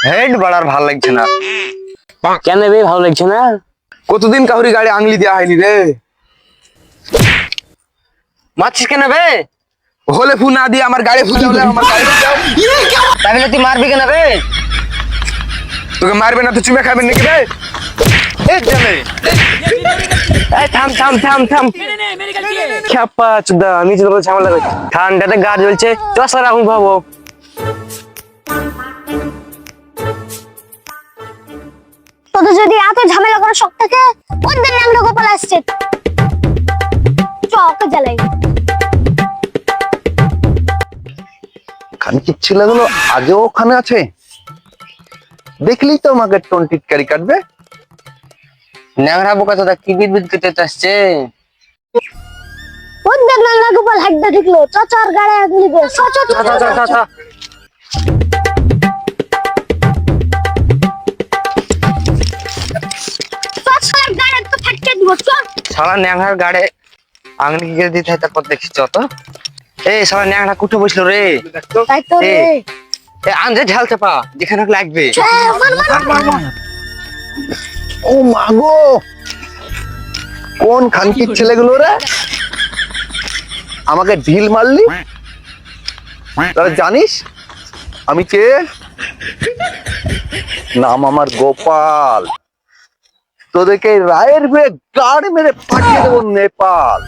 Head বাড়ার ভাল লাগছে না। কেন বে ভালো লাগছে না? কতদিন কাউরি গাড়ি আংলি দেওয়া হয়নি রে। মারছিস কেন বে? হলে ফু না দিয়ে আমার গাড়ি ফুটাও, আমার গাড়ি ফুটাও। তাহলে তুই মারবি কেন বে? তোকে মারবে না তো চুমে খাবেন নাকি রে? এই জানে এই থাম থাম থাম থাম। খ্যাপা চুদা নিচে তো ঝামেলা করছে। ঠান্ডাতে গা জ্বলছে, চশমা রাখুন ভাবো। তোদের যদি এত ঝামেলা করার শখ থাকে, ওদের ন্যাংরা গোপাল আসছে, চ ওকে জ্বালাই। খানকির ছেলেগুলো আজও ওখানে আছে, দেখলি তো আমাকে টোন টিটকারি কাটবে। ন্যাংরা বোকা তো কি বিদ্যুৎ কেটে আসছে। ওদের ন্যাংরা গোপাল হাইডা ঢুকলো, চচার গাড়ি আগলি দে, চ চ চ চ চ। চচার গাড়ি তো ফাটকে দিব, চ। শালা ন্যাংরার গাড়ে আংনি কি করে দিতে হয় তারপর দেখিস যত। এই শালা ন্যাংরা কুঠে বসলো রে। তাই তো রে। এ আনজে ঝাল চাপা যেখানে লাগবে। মার মার মার। ও মাগো, কোন খানকির ছেলেগুলো রে আমাকে ঢিল মারলি? তোরা জানিস আমি কে? নাম আমার গোপাল। তোদেরকে রায়ের বেয়ে গাড়ি মেরে পাঠিয়ে দেবো নেপাল।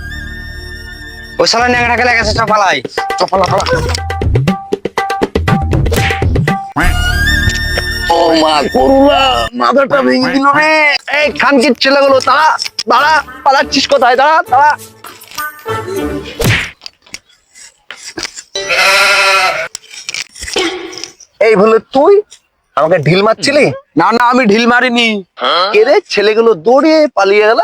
ও শালা ন্যাংরাকে লেগেছে চপালাই। চপালা পালা। ও মা করুণা, মাথাটা ভেঙে দিল রে। এই খানকির ছেলেগুলো তারা দাঁড়া, পালাচ্ছিস কোথায়? দাঁড়া দাঁড়া। এই বলে তুই আমাকে ঢিল মারছিলি? না না, আমি ঢিল মারিনি। কে রে? ছেলেগুলো দৌড়িয়ে পালিয়ে গেল।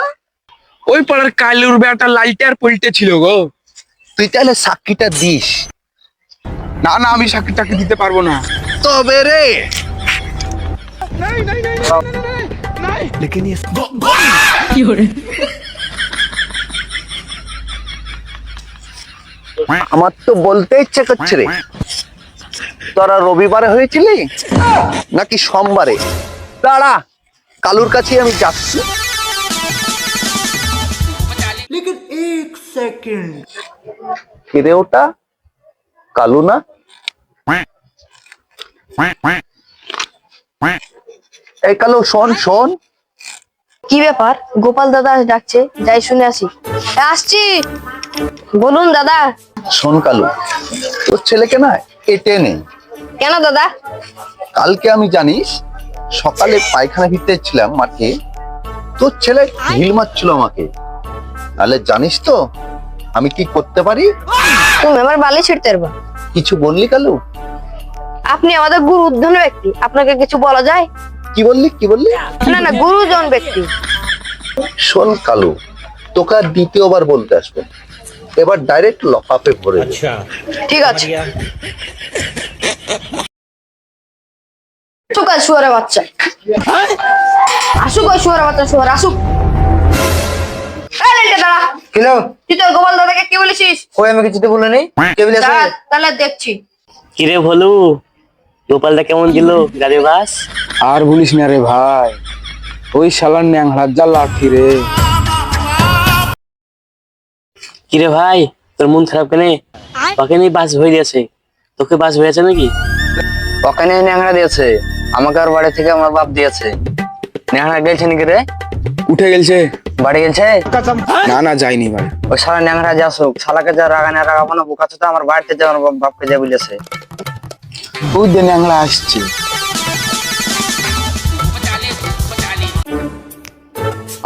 ওই পাড়ার কালুর বেটা লাইটে আর পল্টে ছিল গো। তুই তাহলে সাক্ষীটা দিস। না না, আমি সাক্ষী টাকি দিতে পারবো না। তবে রে আমার তো বলতে ইচ্ছে করছে রে, তোরা রবিবারে হয়েছিলি নাকি সোমবারে? দাঁড়া, কালুর কাছে আমি যাচ্ছি। ফিরে ওটা কালু না? এই কালু শোন শোন। কি ব্যাপার? গোপাল দাদা ডাকছে, যাই শুনে আসি। আসছি, বলুন দাদা। শোন কালু, তোর ছেলেকে না এটে নেই। কেন দাদা? কালকে আমি জানিস সকালে পায়খানা ভিতরে ছিলাম মাঠে, তোর ছেলে ঢিল মারছিল আমাকে। তাহলে জানিস তো আমি কি করতে পারি? তুমি আমার বালি ছিড়তে পারবা। কিছু বললি কালু? আপনি আমাদের গুরু উদ্ধন ব্যক্তি, আপনাকে কিছু বলা যায়? কি বললি কি বললি? না না, গুরুজন ব্যক্তি। শোন কালু, তোকে আর দ্বিতীয়বার বলতে আসবে, এবার ডাইরেক্ট লকআপে ভরে দে। ঠিক আছে। আসুক আজ শুয়ারের বাচ্চা, আসুক ওই শুয়ারের বাচ্চা, শুয়ার আসুক। এই লেন্টে দাঁড়া। কিলো তুই তোর গোপাল দাদাকে কি বলেছিস? কই আমি কিছু তো বলিনি। কে বলেছে? দাঁড়া, তাহলে দেখছি। কিরে ভলু, গোপালদা কেমন ছিল গাড়ি বাস? আর বলিস না রে ভাই, ওই শালার ন্যাংরার যা লাঠি রে। কিরে ভাই, তোর মন খারাপ কেন? ওকে নিয়ে বাস হয়ে গেছে, তোকে বাস হয়েছে নাকি? ওকে নিয়ে ন্যাংরা দিয়েছে, আমাকে আর বাড়ি থেকে আমার বাপ দিয়েছে। ন্যাংরা গেছে নাকি রে? উঠে গেছে। বাড়ি গেছে? না না, যাইনি ভাই। ওই শালা ন্যাংরা যা আসুক, শালাকে যা রাগানে রাগাবো না, বোকা তো আমার বাড়িতে যা, আমার বাপকে যা বলেছে। ওই যে ন্যাংরা আসছে।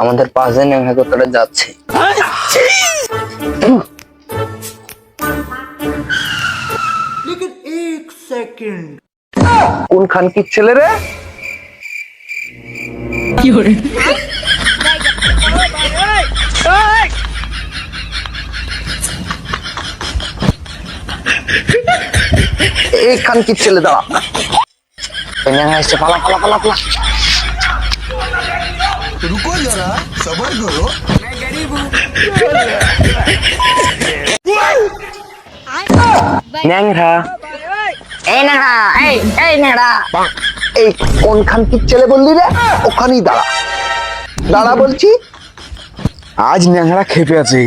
আমাদের পাশ দিয়ে ন্যাংরা করে যাচ্ছে। কোন খানকির ছেলে রে? এই খানকির ছেলে দাঁড়া। ন্যাংরা এসছে, পালা পালা পালা পালা। रुको जरा सबर करो। ন্যাংরা এই ন্যাংরা, এই ন্যাংরা, এই কোনখানটির ছেলে বললি রে? ওখানেই দাঁড়া, দাঁড়া বলছি। আজ ন্যাংরা খেপে আছে।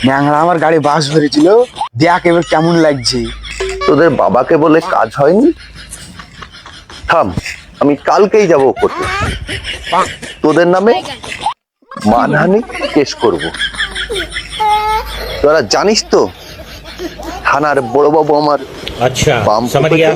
ন্যাংরা আমার গাড়ি বাস ধরেছিল, দেখ এবার কেমন লাগছে। তোদের বাবাকে বলে কাজ হয়নি? থাম, আমি কালকেই যাব করতে। তোদের নামে মানহানি কেস করব। তোরা জানিস তো থানার বড় বাবু আমার अच्छा বাম समझ পকেটে गया